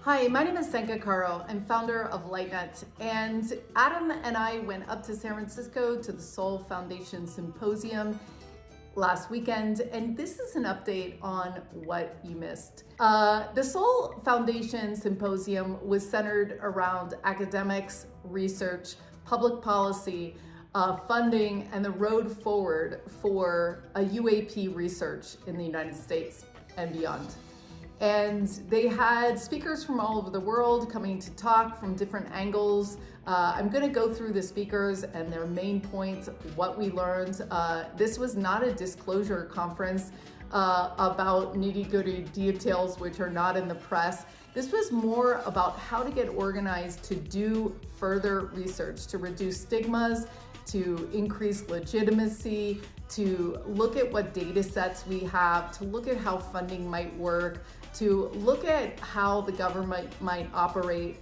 Hi, my name is Zenka Caro. I'm founder of LightNet, and Adam and I went up to San Francisco to the Sol Foundation Symposium last weekend, and this is an update on what you missed. The Sol Foundation Symposium was centered around academics, research, public policy, funding, and the road forward for a UAP research in the United States and beyond. And they had speakers from all over the world coming to talk from different angles. I'm going to go through the speakers and their main points, what we learned. This was not a disclosure conference about nitty-gritty details which are not in the press. This was more about how to get organized to do further research, to reduce stigmas, to increase legitimacy, to look at what data sets we have, to look at how funding might work, to look at how the government might operate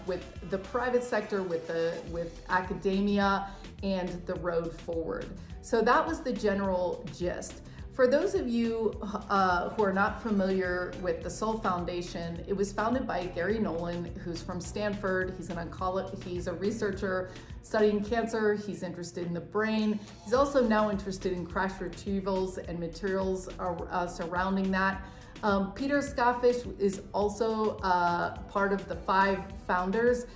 with the private sector, with academia, and the road forward. So that was the general gist. For those of you who are not familiar with the Sol Foundation, it was founded by Gary Nolan, who's from Stanford. He's an oncologist. He's a researcher studying cancer. He's interested in the brain. He's also now interested in crash retrievals and materials surrounding that. Peter Starfish is also part of the 5 founders.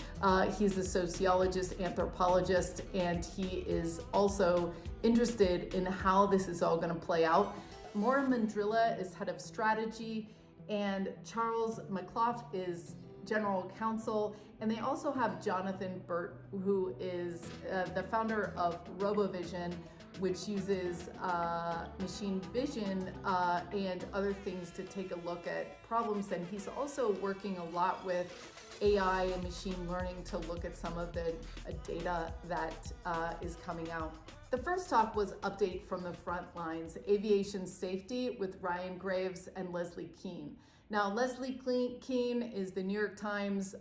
He's a sociologist, anthropologist, and he is also interested in how this is all going to play out. Maura Mandrilla is head of strategy, and Charles McClough is general counsel. And they also have Jonathan Burke, who is the founder of RoboVision, which uses machine vision and other things to take a look at problems. And he's also working a lot with AI and machine learning to look at some of the data that is coming out. The first talk was Update from the Front Lines, Aviation Safety with Ryan Graves and Leslie Keane. Now, Leslie Keane is the New York Times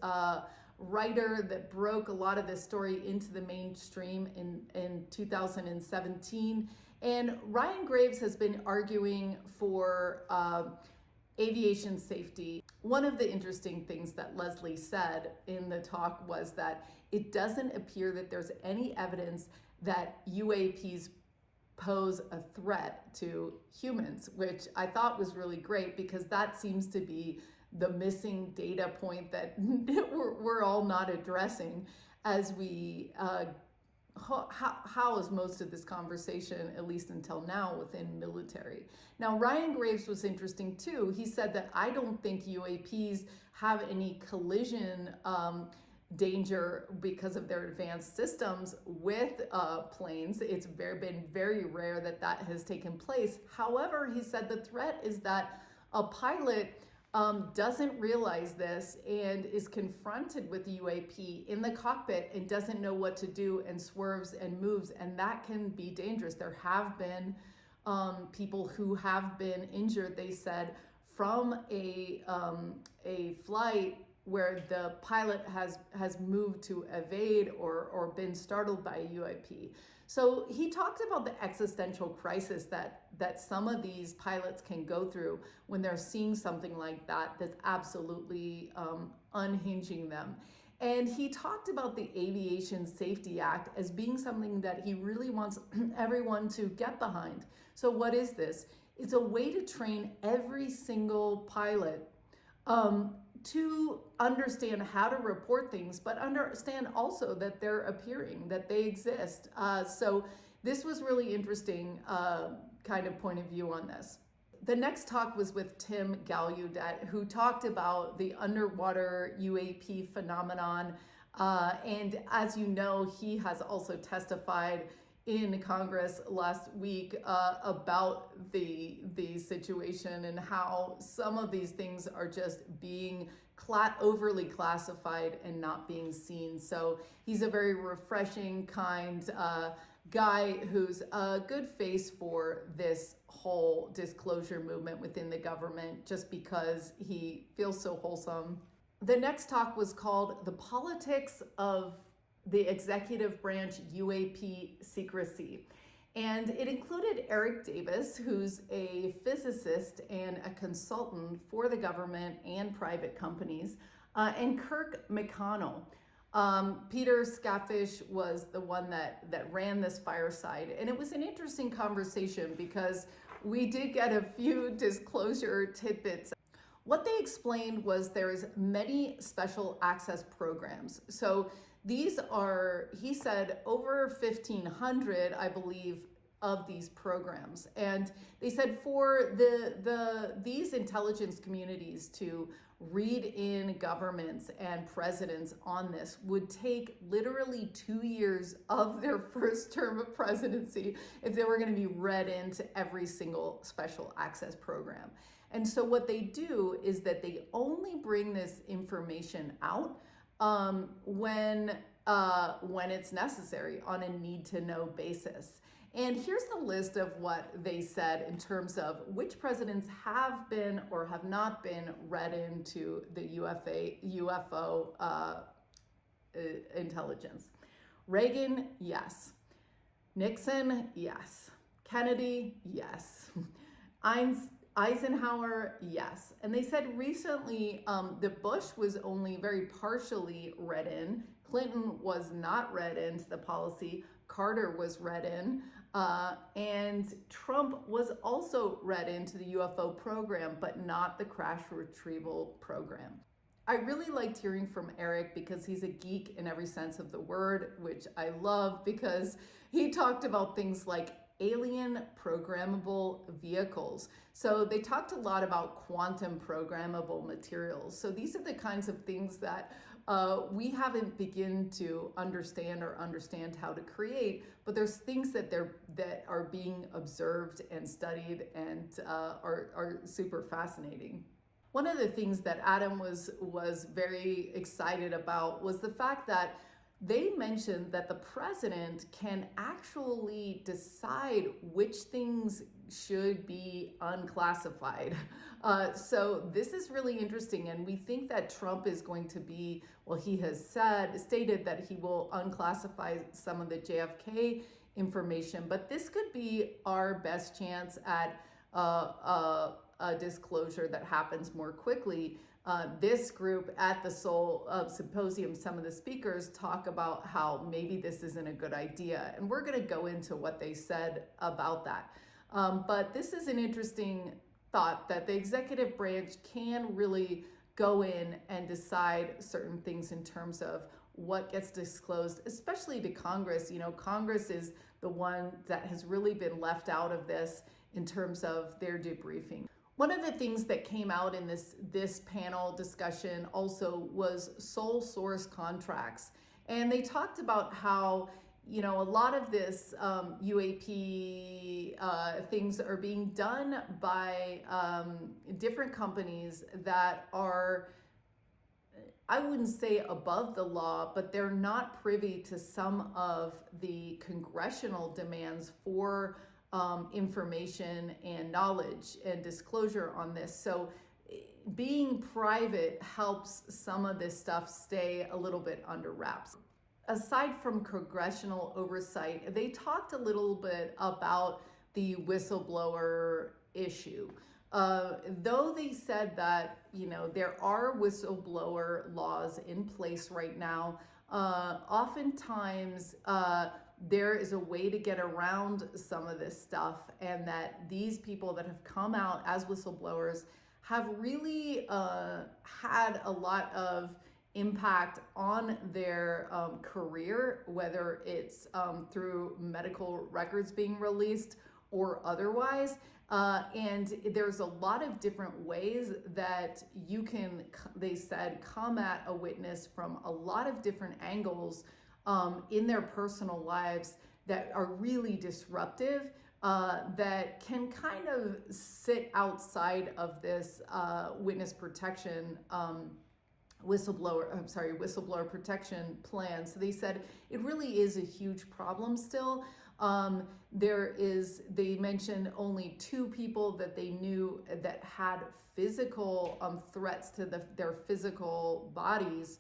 writer that broke a lot of this story into the mainstream in 2017. And Ryan Graves has been arguing for aviation safety. One of the interesting things that Leslie said in the talk was that it doesn't appear that there's any evidence that UAPs pose a threat to humans, which I thought was really great because that seems to be the missing data point that we're all not addressing as we house most of this conversation, at least until now, within military. Now, Ryan Graves was interesting too. He said that I don't think UAPs have any collision danger because of their advanced systems with planes. It's been very rare that that has taken place. However, he said the threat is that a pilot doesn't realize this and is confronted with the UAP in the cockpit and doesn't know what to do and swerves and moves, and that can be dangerous. There have been people who have been injured, they said, from a flight where the pilot has moved to evade or been startled by a UAP. So he talked about the existential crisis that some of these pilots can go through when they're seeing something like that that's absolutely unhinging them. And he talked about the Aviation Safety Act as being something that he really wants everyone to get behind. So what is this? It's a way to train every single pilot to understand how to report things, but understand also that they're appearing, that they exist. So this was really interesting kind of point of view on this. The next talk was with Tim Gallaudet, who talked about the underwater UAP phenomenon. And as you know, he has also testified in Congress last week about the situation and how some of these things are just being overly classified and not being seen. So he's a very refreshing, kind guy who's a good face for this whole disclosure movement within the government just because he feels so wholesome. The next talk was called The Politics of the Executive Branch UAP Secrecy. And it included Eric Davis, who's a physicist and a consultant for the government and private companies, and Kirk McConnell. Peter Starfish was the one that ran this fireside. And it was an interesting conversation because we did get a few disclosure tidbits. What they explained was there's many special access programs. So these are, he said, over 1,500, I believe, of these programs. And they said for these intelligence communities to read in governments and presidents on this would take literally 2 years of their first term of presidency if they were going to be read into every single special access program. And so what they do is that they only bring this information out when it's necessary on a need-to-know basis. And here's the list of what they said in terms of which presidents have been or have not been read into the UFO intelligence. Reagan, yes. Nixon, yes. Kennedy, yes. Eisenhower, yes. And they said recently the Bush was only very partially read in. Clinton was not read into the policy. Carter was read in. And Trump was also read into the UFO program, but not the crash retrieval program. I really liked hearing from Eric because he's a geek in every sense of the word, which I love because he talked about things like alien programmable vehicles. So they talked a lot about quantum programmable materials. So these are the kinds of things that we haven't begun to understand how to create, but there's things that are being observed and studied and are super fascinating. One of the things that Adam was very excited about was the fact that they mentioned that the president can actually decide which things should be unclassified. So this is really interesting, and we think that Trump is going to be, well, he has stated that he will unclassify some of the JFK information, but this could be our best chance at a disclosure that happens more quickly. This group at the Sol Symposium, some of the speakers talk about how maybe this isn't a good idea, and we're going to go into what they said about that. But this is an interesting thought that the executive branch can really go in and decide certain things in terms of what gets disclosed, especially to Congress. You know, Congress is the one that has really been left out of this in terms of their debriefing. One of the things that came out in this panel discussion also was sole source contracts. And they talked about how, you know, a lot of this UAP things are being done by different companies that are, I wouldn't say above the law, but they're not privy to some of the congressional demands for information and knowledge and disclosure on this. So being private helps some of this stuff stay a little bit under wraps. Aside from congressional oversight, they talked a little bit about the whistleblower issue. Though they said that, you know, there are whistleblower laws in place right now, oftentimes there is a way to get around some of this stuff, and that these people that have come out as whistleblowers have really had a lot of impact on their career, whether it's through medical records being released or otherwise. And there's a lot of different ways that you can, they said, come at a witness from a lot of different angles in their personal lives that are really disruptive, that can kind of sit outside of this witness protection whistleblower protection plan. So they said it really is a huge problem still. They mentioned only 2 people that they knew that had physical threats to their physical bodies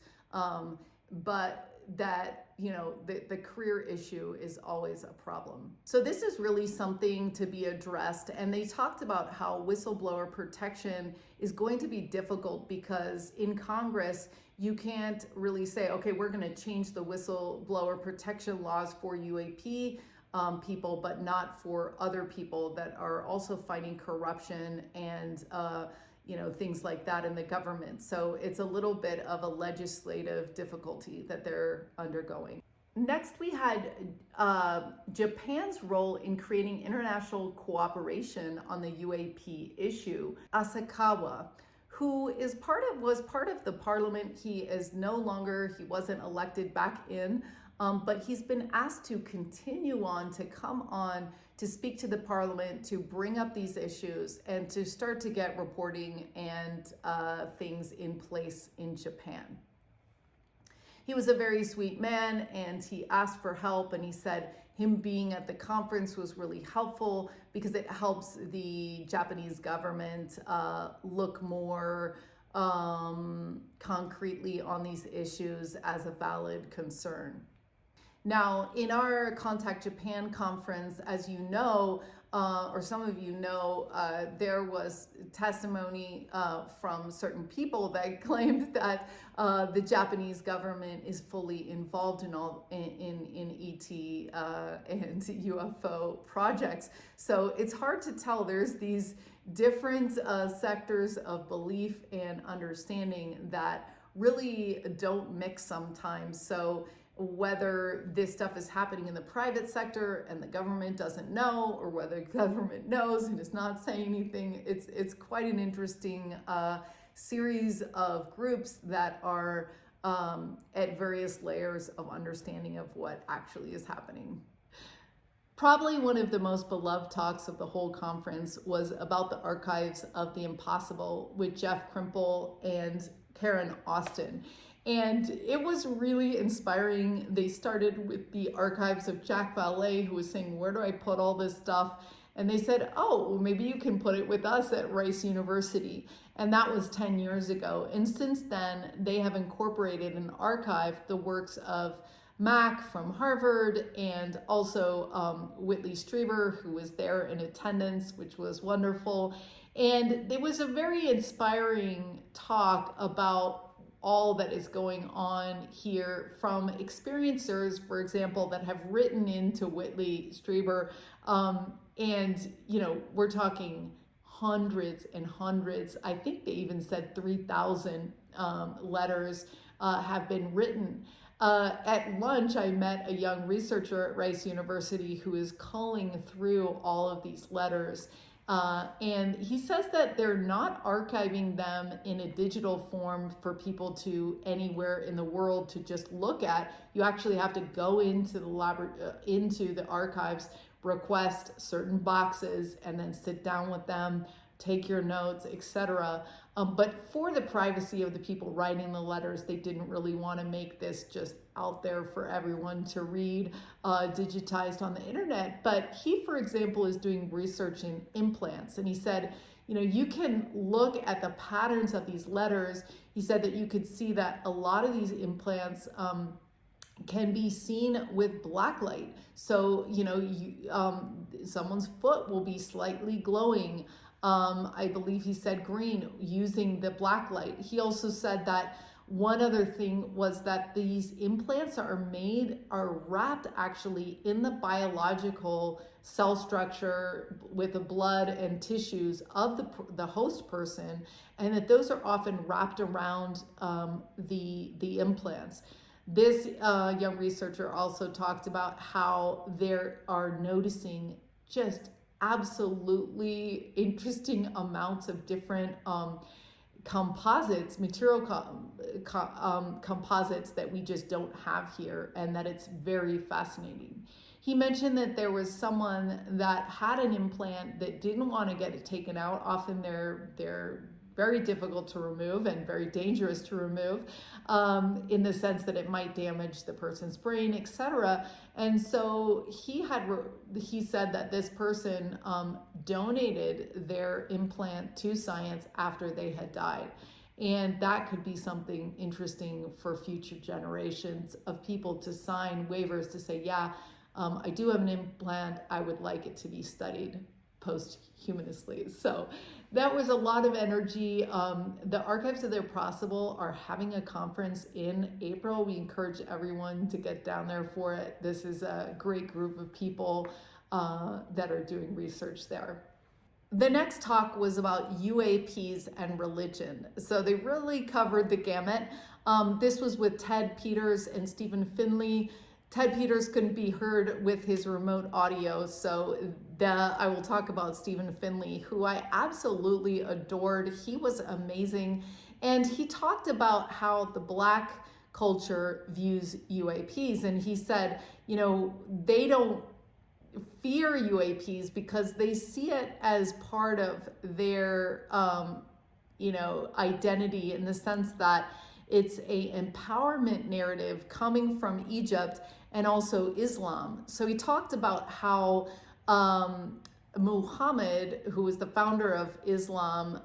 but that, the career issue is always a problem. So this is really something to be addressed. And they talked about how whistleblower protection is going to be difficult because in Congress, you can't really say, okay, we're going to change the whistleblower protection laws for UAP people, but not for other people that are also fighting corruption and things like that in the government. So it's a little bit of a legislative difficulty that they're undergoing. Next, we had Japan's role in creating international cooperation on the UAP issue. Asakawa, who was part of the parliament. He wasn't elected back in, but he's been asked to continue on, to come on, to speak to the parliament, to bring up these issues, and to start to get reporting and things in place in Japan. He was a very sweet man, and he asked for help, and he said him being at the conference was really helpful because it helps the Japanese government look more concretely on these issues as a valid concern. Now, in our Contact Japan conference, as you know, or some of you know, there was testimony from certain people that claimed that the Japanese government is fully involved in ET and UFO projects. So it's hard to tell. There's these different sectors of belief and understanding that really don't mix sometimes. So whether this stuff is happening in the private sector and the government doesn't know, or whether the government knows and is not saying anything, it's quite an interesting series of groups that are at various layers of understanding of what actually is happening. Probably one of the most beloved talks of the whole conference was about the archives of the impossible with Jeff Krimple and Karen Austin. And it was really inspiring. They started with the archives of Jack Valet, who was saying, where do I put all this stuff? And they said, oh, well, maybe you can put it with us at Rice University. And that was 10 years ago. And since then, they have incorporated and archived the works of Mack from Harvard, and also Whitley Strieber, who was there in attendance, which was wonderful. And it was a very inspiring talk about all that is going on here from experiencers, for example, that have written into Whitley Strieber. And, we're talking hundreds and hundreds. I think they even said 3,000 letters have been written. At lunch, I met a young researcher at Rice University who is culling through all of these letters. And he says that they're not archiving them in a digital form for people to anywhere in the world to just look at. You actually have to go into the archives, request certain boxes, and then sit down with them, take your notes, etc. But for the privacy of the people writing the letters, they didn't really want to make this just out there for everyone to read, digitized on the internet. But he, for example, is doing research in implants. And he said, you can look at the patterns of these letters. He said that you could see that a lot of these implants can be seen with blacklight. So, someone's foot will be slightly glowing. I believe he said green, using the black light. He also said that one other thing was that these implants are wrapped actually in the biological cell structure with the blood and tissues of the host person, and that those are often wrapped around the implants. This young researcher also talked about how they are noticing just absolutely interesting amounts of different composites, material composites that we just don't have here, and that it's very fascinating. He mentioned that there was someone that had an implant that didn't want to get it taken out. Often they're very difficult to remove and very dangerous to remove, in the sense that it might damage the person's brain, etc. And so he said that this person donated their implant to science after they had died. And that could be something interesting for future generations of people to sign waivers to say, yeah, I do have an implant. I would like it to be studied posthumously. So that was a lot of energy. The Archives of the Impossible are having a conference in April. We encourage everyone to get down there for it. This is a great group of people that are doing research there. The next talk was about UAPs and religion. So they really covered the gamut. This was with Ted Peters and Stephen Finley. Ted Peters couldn't be heard with his remote audio, so I will talk about Stephen Finley, who I absolutely adored. He was amazing, and he talked about how the Black culture views UAPs, and he said, you know, they don't fear UAPs because they see it as part of their, identity, in the sense that it's a empowerment narrative coming from Egypt and also Islam. So he talked about how Muhammad, who was the founder of Islam,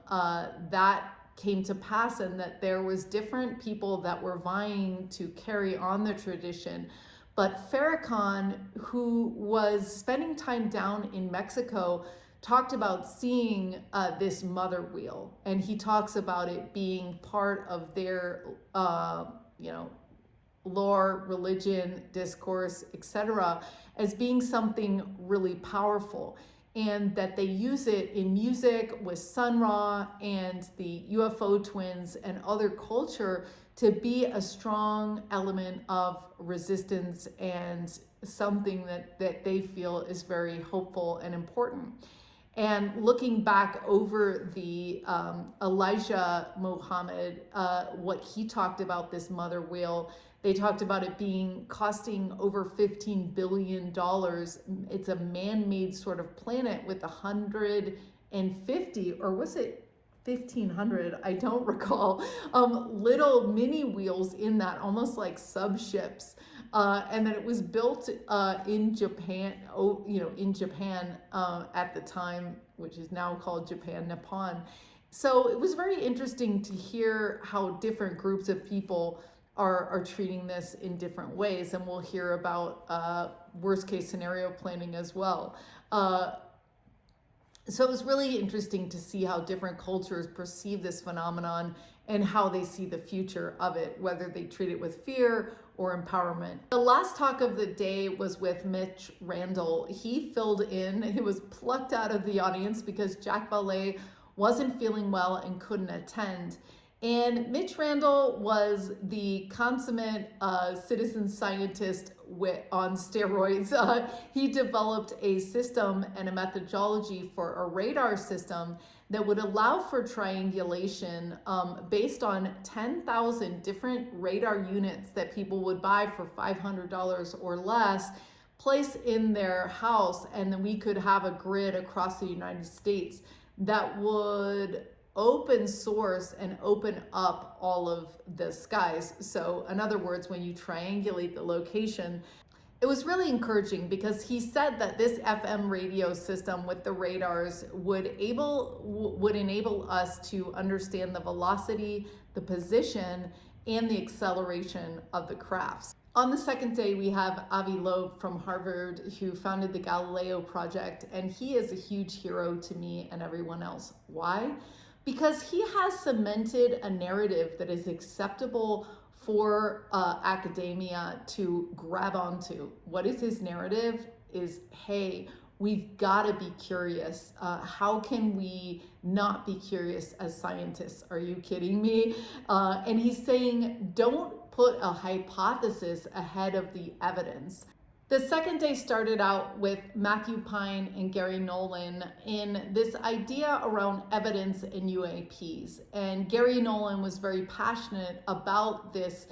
that came to pass, and that there was different people that were vying to carry on the tradition. But Farrakhan, who was spending time down in Mexico, talked about seeing this mother wheel, and he talks about it being part of their, lore, religion, discourse, etc., as being something really powerful, and that they use it in music with Sun Ra and the UFO twins and other culture to be a strong element of resistance and something that they feel is very hopeful and important. And looking back over the Elijah Muhammad, what he talked about this mother whale, they talked about it costing over $15 billion. It's a man-made sort of planet with 150, or was it 1,500? I don't recall. Little mini wheels in that, almost like subships. And then it was built in Japan, at the time, which is now called Japan, Nippon. So it was very interesting to hear how different groups of people are treating this in different ways. And we'll hear about worst case scenario planning as well. So it was really interesting to see how different cultures perceive this phenomenon and how they see the future of it, whether they treat it with fear or empowerment. The last talk of the day was with Mitch Randall. He filled in, he was plucked out of the audience because Jack Valet wasn't feeling well and couldn't attend. And Mitch Randall was the consummate citizen scientist on steroids. He developed a system and a methodology for a radar system that would allow for triangulation based on 10,000 different radar units that people would buy for $500 or less, place in their house, and then we could have a grid across the United States that would open source and open up all of the skies. So in other words, when you triangulate the location, it was really encouraging because he said that this FM radio system with the radars would enable us to understand the velocity, the position, and the acceleration of the crafts. On the second day, we have Avi Loeb from Harvard, who founded the Galileo project, and he is a huge hero to me and everyone else. Why? Because he has cemented a narrative that is acceptable for academia to grab onto. What is his narrative? Is, hey, we've got to be curious. How can we not be curious as scientists? Are you kidding me? And he's saying, don't put a hypothesis ahead of the evidence. The second day started out with Matthew Pine and Gary Nolan in this idea around evidence and UAPs. And Gary Nolan was very passionate about this,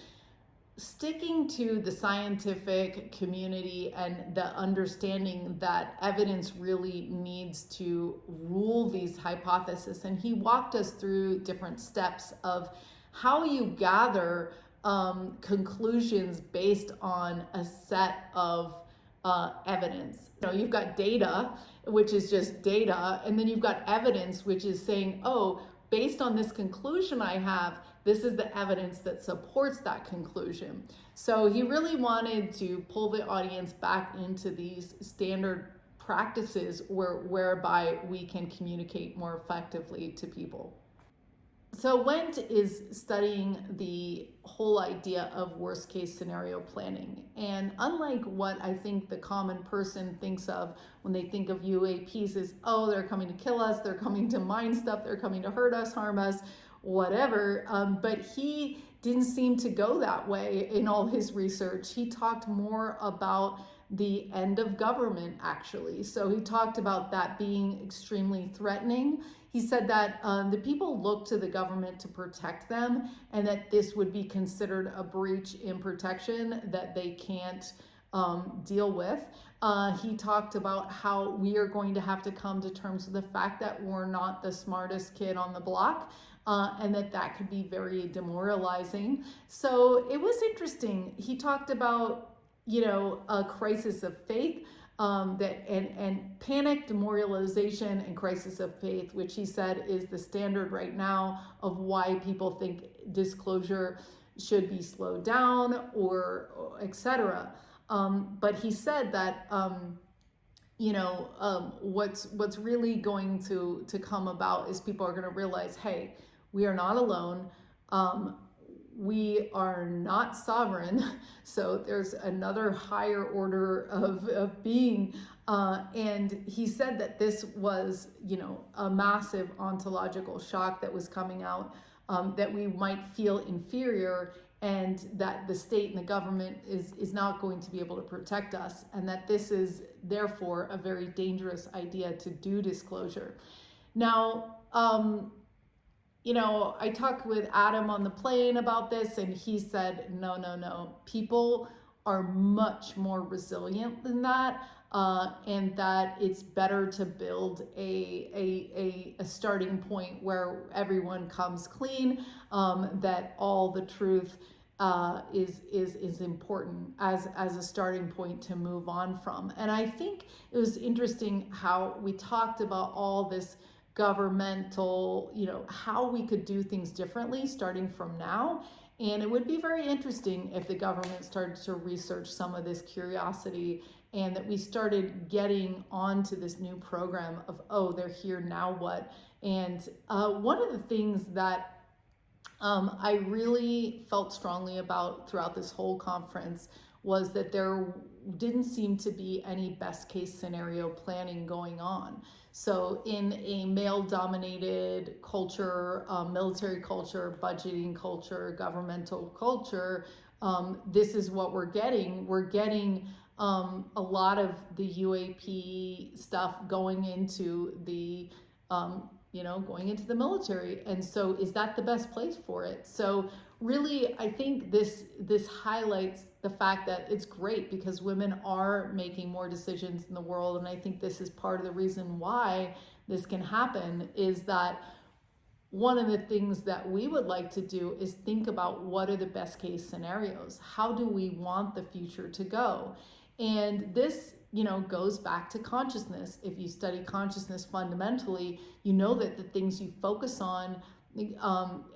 sticking to the scientific community and the understanding that evidence really needs to rule these hypotheses. And he walked us through different steps of how you gather conclusions based on a set of evidence. You've got data, which is just data, and then you've got evidence, which is saying, oh, based on this conclusion I have, this is the evidence that supports that conclusion. So he really wanted to pull the audience back into these standard practices whereby we can communicate more effectively to people. So Wendt is studying the whole idea of worst case scenario planning. And unlike what I think the common person thinks of when they think of UAPs is, oh, they're coming to kill us, they're coming to mine stuff, they're coming to hurt us, harm us, whatever. But he didn't seem to go that way in all his research. He talked more about the end of government, actually. So he talked about that being extremely threatening. He said that the people look to the government to protect them, and that this would be considered a breach in protection that they can't deal with. He talked about how we are going to have to come to terms with the fact that we're not the smartest kid on the block, and that could be very demoralizing. So it was interesting. He talked about, a crisis of faith, and panic, demoralization, and crisis of faith, which he said is the standard right now of why people think disclosure should be slowed down or etc. But he said that what's really going to come about is people are going to realize, hey, we are not alone. We are not sovereign, so there's another higher order of being. And he said that this was, a massive ontological shock that was coming out, that we might feel inferior, and that the state and the government is not going to be able to protect us, and that this is therefore a very dangerous idea to do disclosure. Now, I talked with Adam on the plane about this, and he said, no, people are much more resilient than that, and that it's better to build a starting point where everyone comes clean, that all the truth is important as a starting point to move on from. And I think it was interesting how we talked about all this governmental, how we could do things differently starting from now. And it would be very interesting if the government started to research some of this curiosity, and that we started getting onto this new program of, oh, they're here, now what? And one of the things that I really felt strongly about throughout this whole conference was that there didn't seem to be any best case scenario planning going on. So in a male-dominated culture, military culture, budgeting culture, governmental culture, this is what we're getting. We're getting a lot of the UAP stuff going into the going into the military. And so is that the best place for it? So really, I think this highlights the fact that it's great because women are making more decisions in the world. And I think this is part of the reason why this can happen, is that one of the things that we would like to do is think about what are the best case scenarios? How do we want the future to go? And this goes back to consciousness. If you study consciousness fundamentally, you know that the things you focus on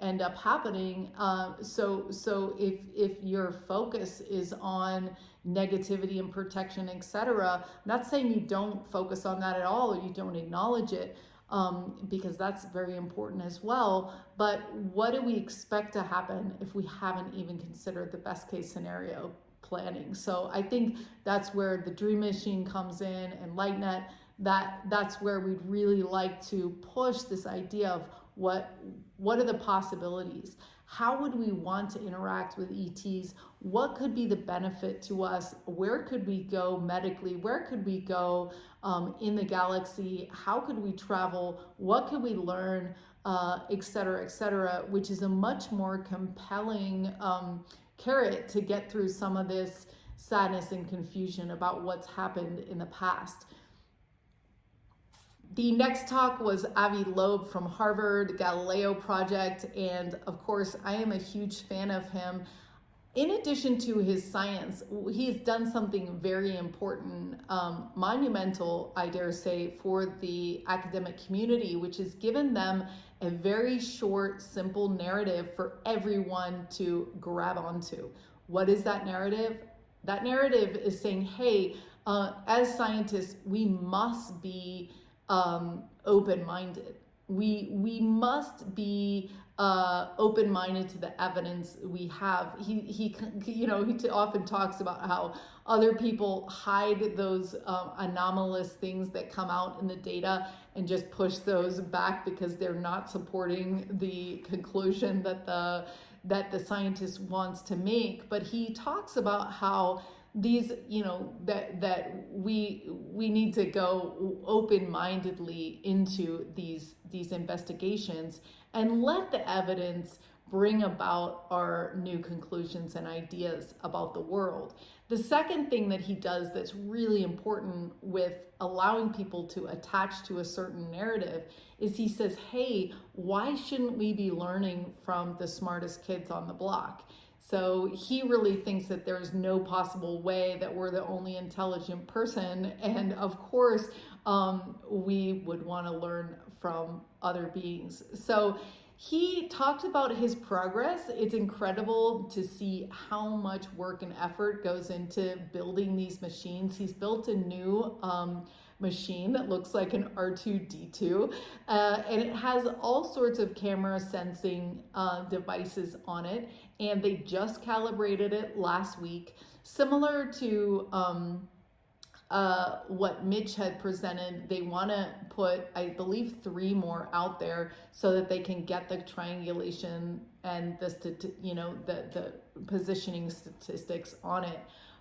end up happening. So if your focus is on negativity and protection, etc., I'm not saying you don't focus on that at all or you don't acknowledge it, because that's very important as well. But what do we expect to happen if we haven't even considered the best case scenario planning? So I think that's where the Dream Machine comes in, and LightNet, that's where we'd really like to push this idea of what are the possibilities? How would we want to interact with ETs? What could be the benefit to us? Where could we go medically? Where could we go in the galaxy? How could we travel? What could we learn, et cetera, which is a much more compelling carrot to get through some of this sadness and confusion about what's happened in the past. The next talk was Avi Loeb from Harvard, Galileo Project, and of course I am a huge fan of him. in addition to his science, he's done something very important, monumental, I dare say, for the academic community, which has given them a very short, simple narrative for everyone to grab onto. What is that narrative? That narrative is saying, hey, as scientists, we must be open-minded. We must be open-minded to the evidence we have. He often talks about how other people hide those anomalous things that come out in the data and just push those back because they're not supporting the conclusion that the scientist wants to make. But he talks about how these, that we need to go open-mindedly into these investigations and let the evidence bring about our new conclusions and ideas about the world. The second thing that he does that's really important with allowing people to attach to a certain narrative is he says, hey, why shouldn't we be learning from the smartest kids on the block? So he really thinks that there's no possible way that we're the only intelligent person. And of course, we would want to learn from other beings. So he talked about his progress. It's incredible to see how much work and effort goes into building these machines. He's built a new machine that looks like an R2-D2, and it has all sorts of camera sensing devices on it, and they just calibrated it last week, similar to what Mitch had presented. They want to put, I believe, 3 more out there so that they can get the triangulation and the positioning statistics on it.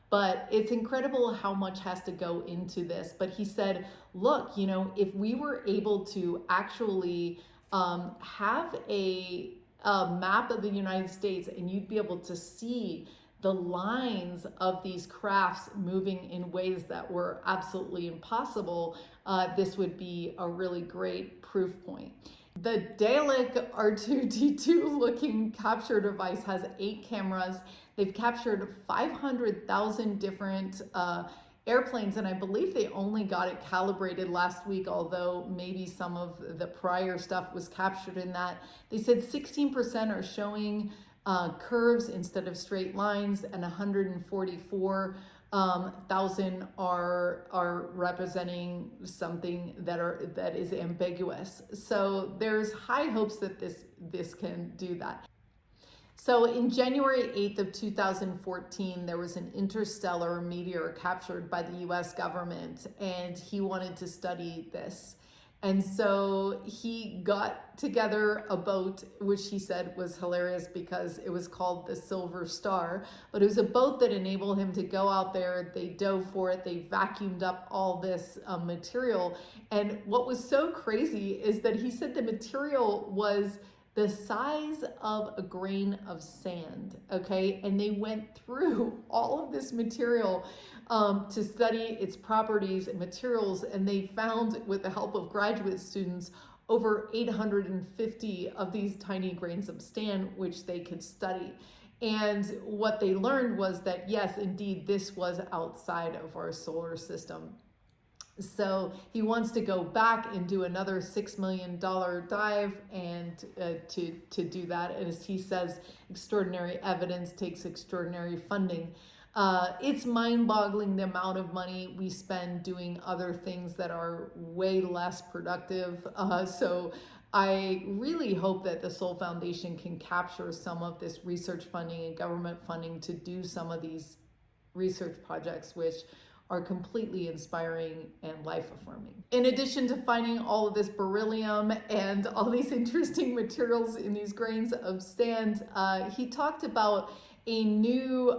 But it's incredible how much has to go into this. But he said, look, if we were able to actually have a map of the United States, and you'd be able to see the lines of these crafts moving in ways that were absolutely impossible, this would be a really great proof point. The Dalek R2-D2 looking capture device has 8 cameras. They've captured 500,000 different airplanes, and I believe they only got it calibrated last week, although maybe some of the prior stuff was captured in that. They said 16% are showing curves instead of straight lines, and 144,000 are representing something that is ambiguous. So there's high hopes that this can do that. So in January 8th of 2014, there was an interstellar meteor captured by the US government, and he wanted to study this. And so he got together a boat, which he said was hilarious because it was called the Silver Star, but it was a boat that enabled him to go out there. They dove for it. They vacuumed up all this material. And what was so crazy is that he said the material was the size of a grain of sand, okay? And they went through all of this material to study its properties and materials, and they found, with the help of graduate students, over 850 of these tiny grains of sand which they could study. And what they learned was that, yes, indeed, this was outside of our solar system. So he wants to go back and do another $6 million dive and to do that. And as he says, extraordinary evidence takes extraordinary funding. It's mind-boggling the amount of money we spend doing other things that are way less productive. So I really hope that the Sol Foundation can capture some of this research funding and government funding to do some of these research projects, which are completely inspiring and life-affirming. In addition to finding all of this beryllium and all these interesting materials in these grains of sand, he talked about a new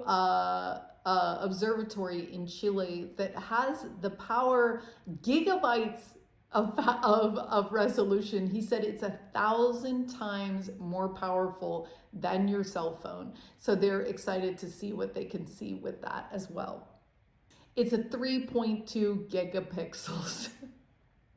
observatory in Chile that has the power, gigabytes of resolution. He said it's 1,000 times more powerful than your cell phone. So they're excited to see what they can see with that as well. It's a 3.2 gigapixels.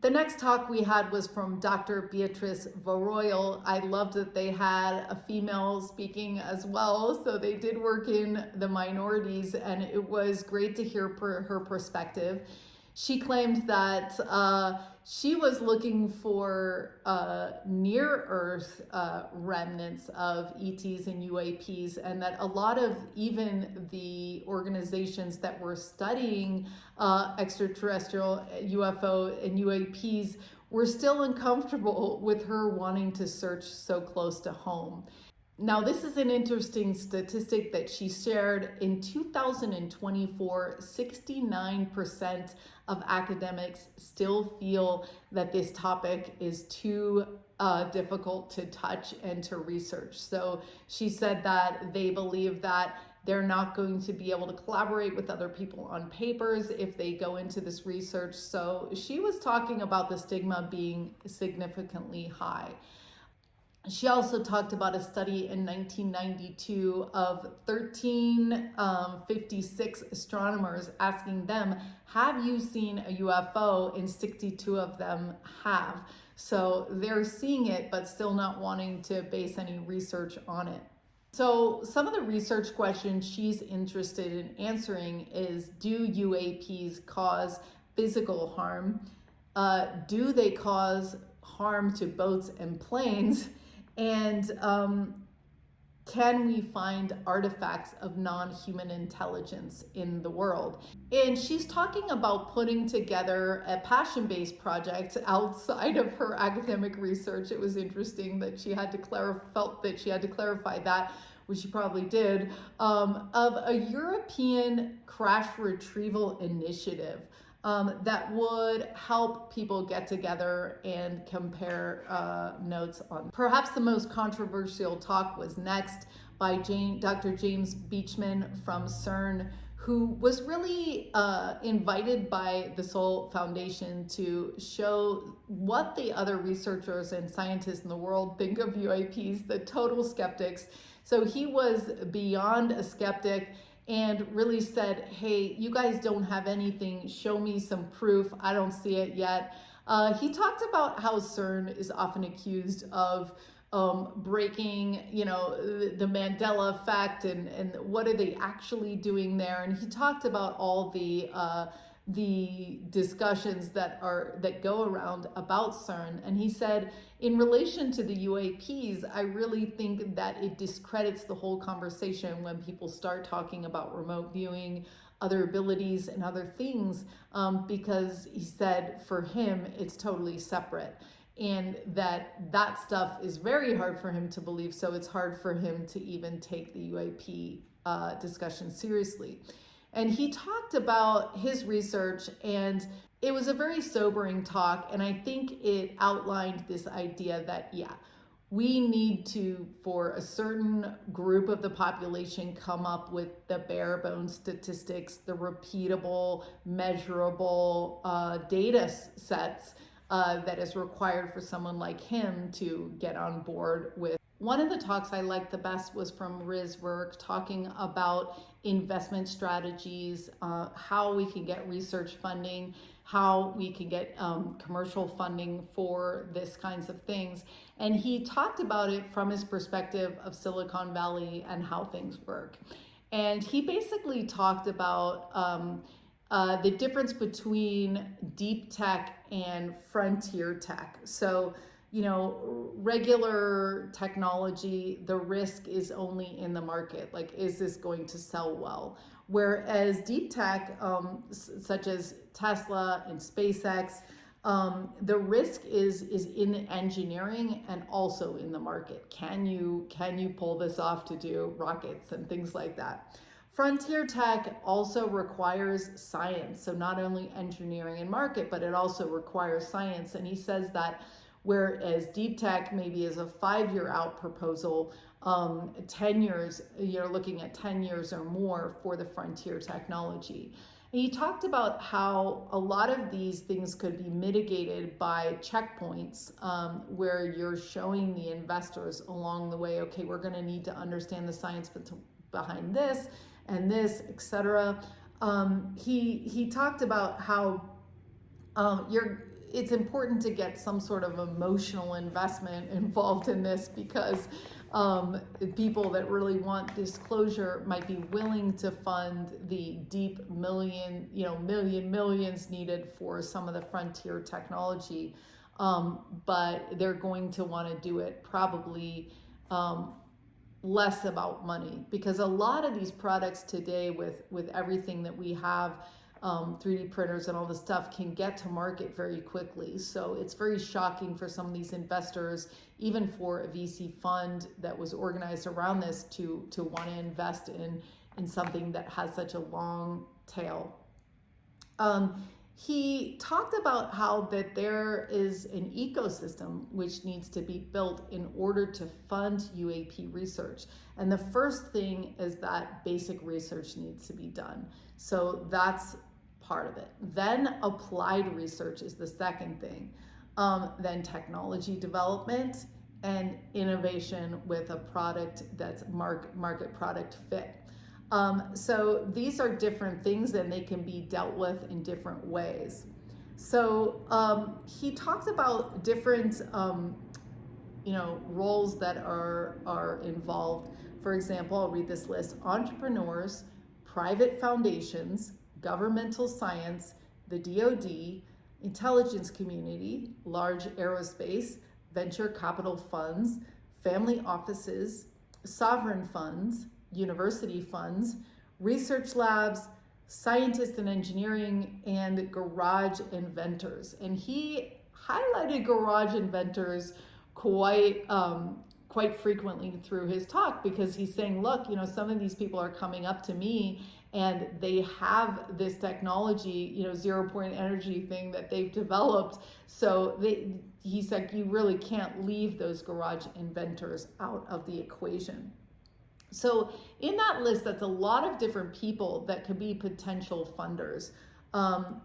The next talk we had was from Dr. Beatrice Varroyal. I loved that they had a female speaking as well, so they did work in the minorities, and it was great to hear her perspective. She claimed that she was looking for near-Earth remnants of ETs and UAPs, and that a lot of even the organizations that were studying extraterrestrial UFO and UAPs were still uncomfortable with her wanting to search so close to home. Now, this is an interesting statistic that she shared. In 2024, 69% of academics still feel that this topic is too difficult to touch and to research. So she said that they believe that they're not going to be able to collaborate with other people on papers if they go into this research. So she was talking about the stigma being significantly high. She also talked about a study in 1992 of 1356 astronomers, asking them, have you seen a UFO? And 62 of them have. So they're seeing it, but still not wanting to base any research on it. So some of the research questions she's interested in answering is, do UAPs cause physical harm? Do they cause harm to boats and planes? And can we find artifacts of non-human intelligence in the world? And she's talking about putting together a passion-based project outside of her academic research. It was interesting that she had to felt that she had to clarify that, which she probably did, of a European crash retrieval initiative. That would help people get together and compare notes on. Perhaps the most controversial talk was next by Dr. James Beachman from CERN, who was really invited by the Sol Foundation to show what the other researchers and scientists in the world think of UAPs, the total skeptics. So he was beyond a skeptic and really said, hey, you guys don't have anything, show me some proof, I don't see it yet. He talked about how CERN is often accused of breaking, the Mandela effect, and what are they actually doing there. And he talked about all the discussions that go around about CERN. And he said, in relation to the UAPs, I really think that it discredits the whole conversation when people start talking about remote viewing, other abilities and other things, because he said for him, it's totally separate. And that stuff is very hard for him to believe, so it's hard for him to even take the UAP discussion seriously. And he talked about his research, and it was a very sobering talk, and I think it outlined this idea that, yeah, we need to, for a certain group of the population, come up with the bare bones statistics, the repeatable, measurable data sets that is required for someone like him to get on board with. One of the talks I liked the best was from Riz Burke, talking about investment strategies, how we can get research funding, how we can get commercial funding for this kinds of things. And he talked about it from his perspective of Silicon Valley and how things work. And he basically talked about the difference between deep tech and frontier tech. So, regular technology, the risk is only in the market. Like, is this going to sell well? Whereas deep tech, such as Tesla and SpaceX, the risk is in engineering and also in the market. Can you pull this off to do rockets and things like that? Frontier tech also requires science. So not only engineering and market, but it also requires science. And he says that whereas deep tech maybe is a 5-year out proposal, 10 years, you're looking at 10 years or more for the frontier technology. And he talked about how a lot of these things could be mitigated by checkpoints, where you're showing the investors along the way, okay, we're going to need to understand the science behind this and this, etc. He talked about how it's important to get some sort of emotional investment involved in this, because people that really want disclosure might be willing to fund the deep millions needed for some of the frontier technology, but they're going to want to do it probably less about money, because a lot of these products today, with everything that we have, 3D printers and all this stuff, can get to market very quickly. So it's very shocking for some of these investors, even for a VC fund that was organized around this, to want to invest in something that has such a long tail. He talked about how that there is an ecosystem which needs to be built in order to fund UAP research. And the first thing is that basic research needs to be done. So that's part of it. Then applied research is the second thing. Then technology development and innovation with a product that's market product fit. So these are different things, and they can be dealt with in different ways. So he talked about different roles that are involved. For example, I'll read this list: entrepreneurs, private foundations, governmental science, the DoD, intelligence community, large aerospace, venture capital funds, family offices, sovereign funds, university funds, research labs, scientists and engineering, and garage inventors. And he highlighted garage inventors quite frequently through his talk, because he's saying, look, some of these people are coming up to me and they have this technology, zero point energy thing that they've developed. So he said, you really can't leave those garage inventors out of the equation. So in that list, that's a lot of different people that could be potential funders.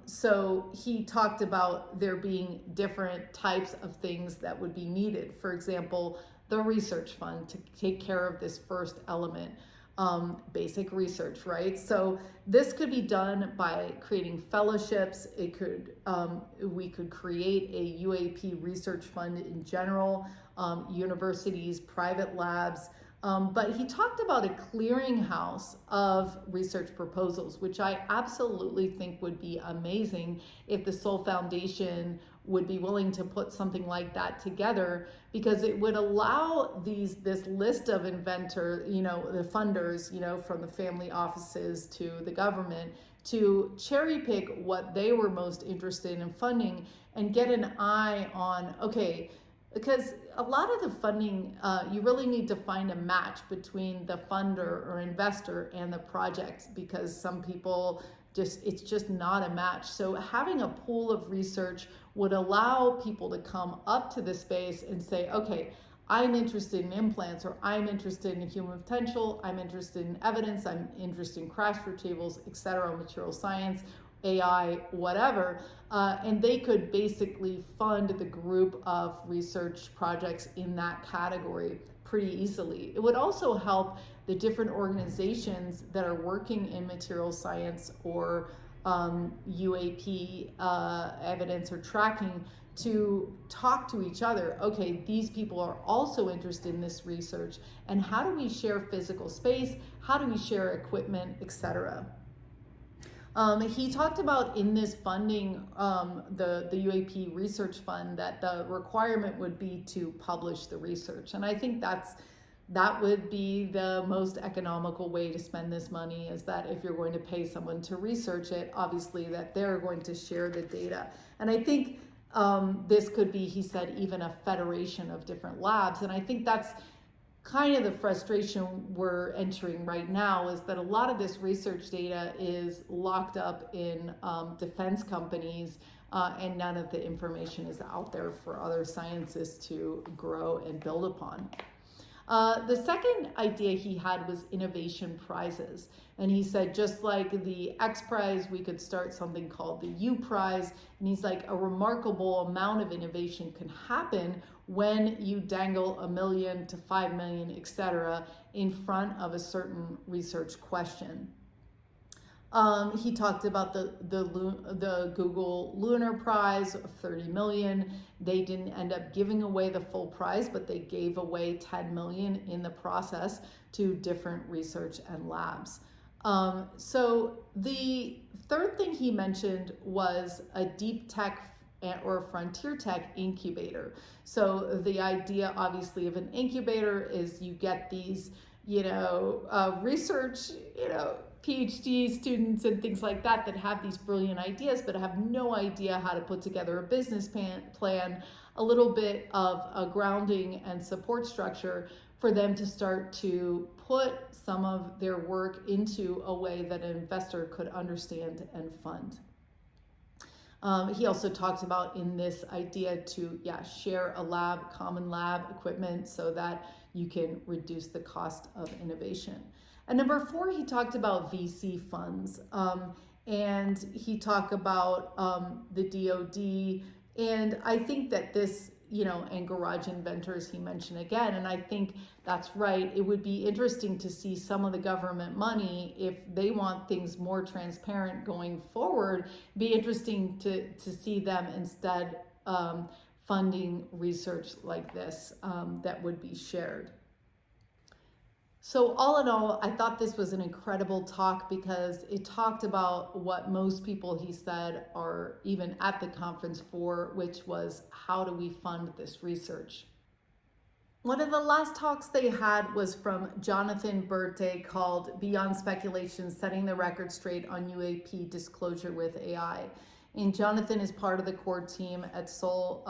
So he talked about there being different types of things that would be needed. For example, the research fund to take care of this first element, basic research, right? So this could be done by creating fellowships. We could create a UAP research fund in general, universities, private labs. But he talked about a clearinghouse of research proposals, which I absolutely think would be amazing if the Sol Foundation would be willing to put something like that together, because it would allow this list of inventors, the funders, from the family offices to the government, to cherry pick what they were most interested in funding and get an eye on, okay, because a lot of the funding, you really need to find a match between the funder or investor and the project, because some people it's just not a match. So having a pool of research would allow people to come up to the space and say, okay, I'm interested in implants, or I'm interested in human potential, I'm interested in evidence, I'm interested in crash retrievals, etc., material science, AI, whatever, and they could basically fund the group of research projects in that category pretty easily. It would also help the different organizations that are working in material science or UAP evidence or tracking to talk to each other. Okay, these people are also interested in this research, and how do we share physical space? How do we share equipment, etc.? He talked about in this funding, the UAP research fund, that the requirement would be to publish the research. And I think that would be the most economical way to spend this money, is that if you're going to pay someone to research it, obviously that they're going to share the data. And I think this could be, he said, even a federation of different labs. And I think that's kind of the frustration we're entering right now, is that a lot of this research data is locked up in defense companies, and none of the information is out there for other scientists to grow and build upon. The second idea he had was innovation prizes. And he said, just like the X Prize, we could start something called the U Prize. And he's like, a remarkable amount of innovation can happen when you dangle $1 million to $5 million, etc., in front of a certain research question. He talked about the Google Lunar Prize of 30 million. They didn't end up giving away the full prize, but they gave away 10 million in the process to different research and labs. So the third thing he mentioned was a deep tech or frontier tech incubator. So the idea, obviously, of an incubator is you get these, research, PhD students and things like that have these brilliant ideas but have no idea how to put together a business plan, a little bit of a grounding and support structure for them to start to put some of their work into a way that an investor could understand and fund. He also talked about in this idea to share a lab, common lab equipment so that you can reduce the cost of innovation. And number 4, he talked about VC funds, and he talked about the DoD, and I think that this, and garage inventors he mentioned again, and I think that's right. It would be interesting to see some of the government money, if they want things more transparent going forward, be interesting to see them instead funding research like this that would be shared. So all in all, I thought this was an incredible talk because it talked about what most people, he said, are even at the conference for, which was how do we fund this research? One of the last talks they had was from Jonathan Burke called Beyond Speculation, Setting the Record Straight on UAP Disclosure with AI. And Jonathan is part of the core team at Sol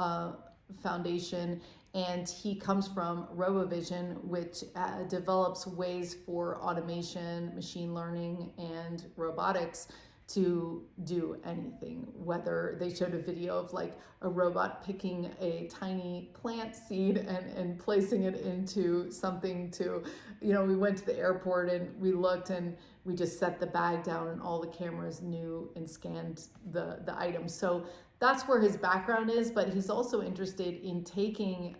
Foundation, and he comes from RoboVision, which develops ways for automation, machine learning, and robotics to do anything. Whether they showed a video of like a robot picking a tiny plant seed and placing it into something to, we went to the airport and we looked and we just set the bag down and all the cameras knew and scanned the item. So that's where his background is, but he's also interested in taking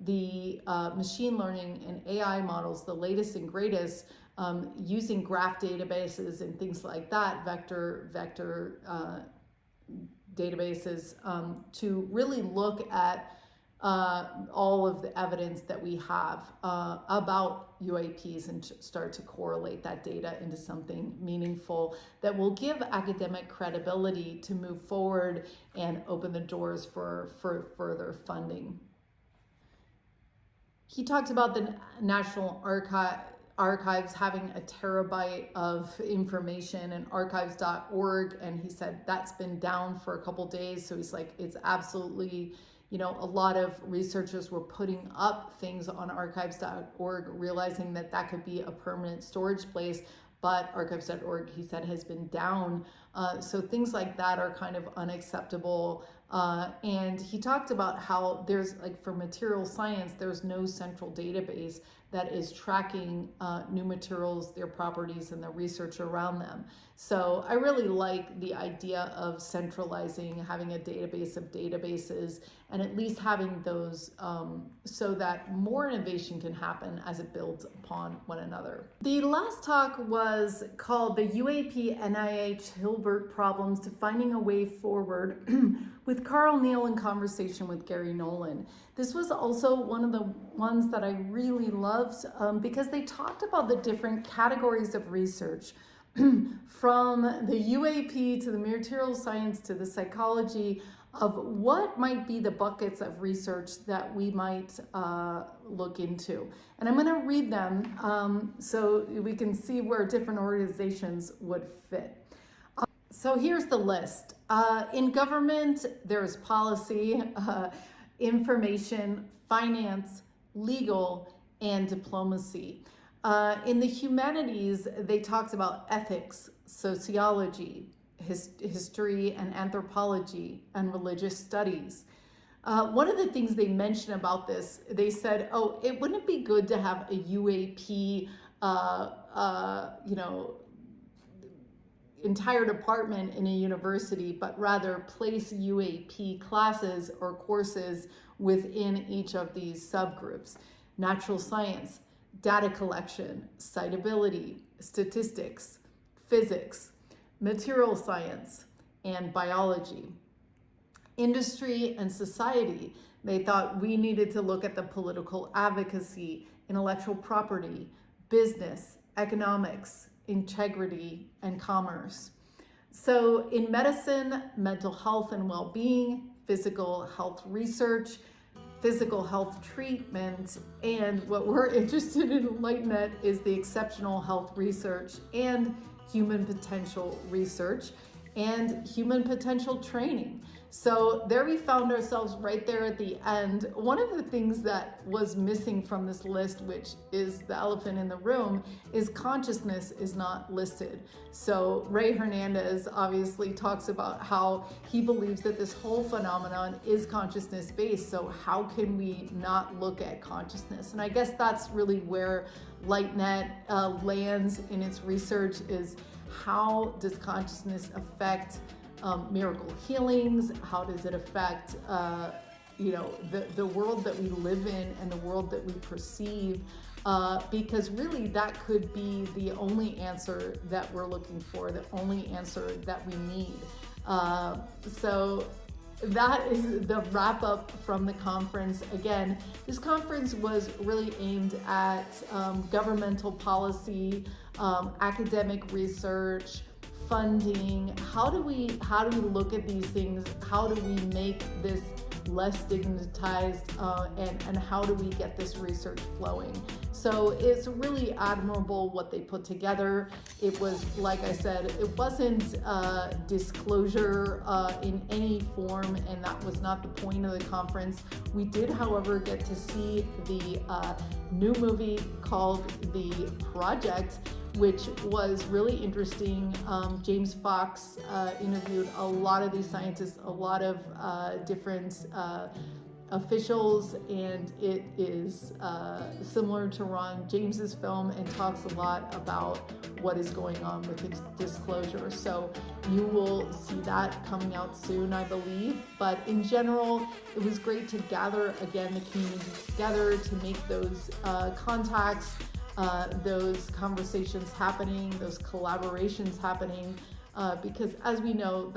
the machine learning and AI models, the latest and greatest, using graph databases and things like that, vector databases, to really look at all of the evidence that we have about UAPs and start to correlate that data into something meaningful that will give academic credibility to move forward and open the doors for further funding. He talked about the National Archives having a terabyte of information and archives.org, and he said that's been down for a couple days. So he's like, it's absolutely, a lot of researchers were putting up things on archives.org, realizing that that could be a permanent storage place, but archives.org, he said, has been down. So things like that are kind of unacceptable. And he talked about how there's, like, for material science, there's no central database that is tracking new materials, their properties, and the research around them. So I really like the idea of centralizing, having a database of databases, and at least having those so that more innovation can happen as it builds upon one another. The last talk was called the UAP NIH Hilbert Problems to Finding a Way Forward with Carl Neal in conversation with Gary Nolan. This was also one of the ones that I really loved because they talked about the different categories of research from the UAP to the material science to the psychology of what might be the buckets of research that we might look into. And I'm going to read them so we can see where different organizations would fit. So here's the list. In government, there's policy, information, finance, legal, and diplomacy. In the humanities, they talked about ethics, sociology, history and anthropology, and religious studies. One of the things they mentioned about this, they said, oh, it wouldn't be good to have a UAP, entire department in a university, but rather place UAP classes or courses within each of these subgroups. Natural science, data collection, citability, statistics, physics, material science, and biology. Industry and society, they thought we needed to look at the political advocacy, intellectual property, business, economics, integrity, and commerce. So in medicine, mental health and well-being, physical health research, physical health treatment, and what we're interested in LightNet is the exceptional health research and human potential research and human potential training. So there we found ourselves right there at the end. One of the things that was missing from this list, which is the elephant in the room, is consciousness is not listed. So Ray Hernandez obviously talks about how he believes that this whole phenomenon is consciousness based. So how can we not look at consciousness? And I guess that's really where LightNet lands in its research, is how does consciousness affect miracle healings? How does it affect the world that we live in and the world that we perceive? Because really that could be the only answer that we're looking for, the only answer that we need. So that is the wrap up from the conference. Again, this conference was really aimed at governmental policy, academic research, funding. How do we look at these things? How do we make this less stigmatized, and how do we get this research flowing? So it's really admirable what they put together. It was, like I said, it wasn't disclosure in any form, and that was not the point of the conference. We did, however, get to see the new movie called The Project, which was really interesting. James Fox interviewed a lot of these scientists, a lot of different officials, and it is similar to Ron James's film and talks a lot about what is going on with disclosure. So you will see that coming out soon, I believe. But in general, it was great to gather again the community together to make those contacts, those conversations happening, those collaborations happening, because as we know,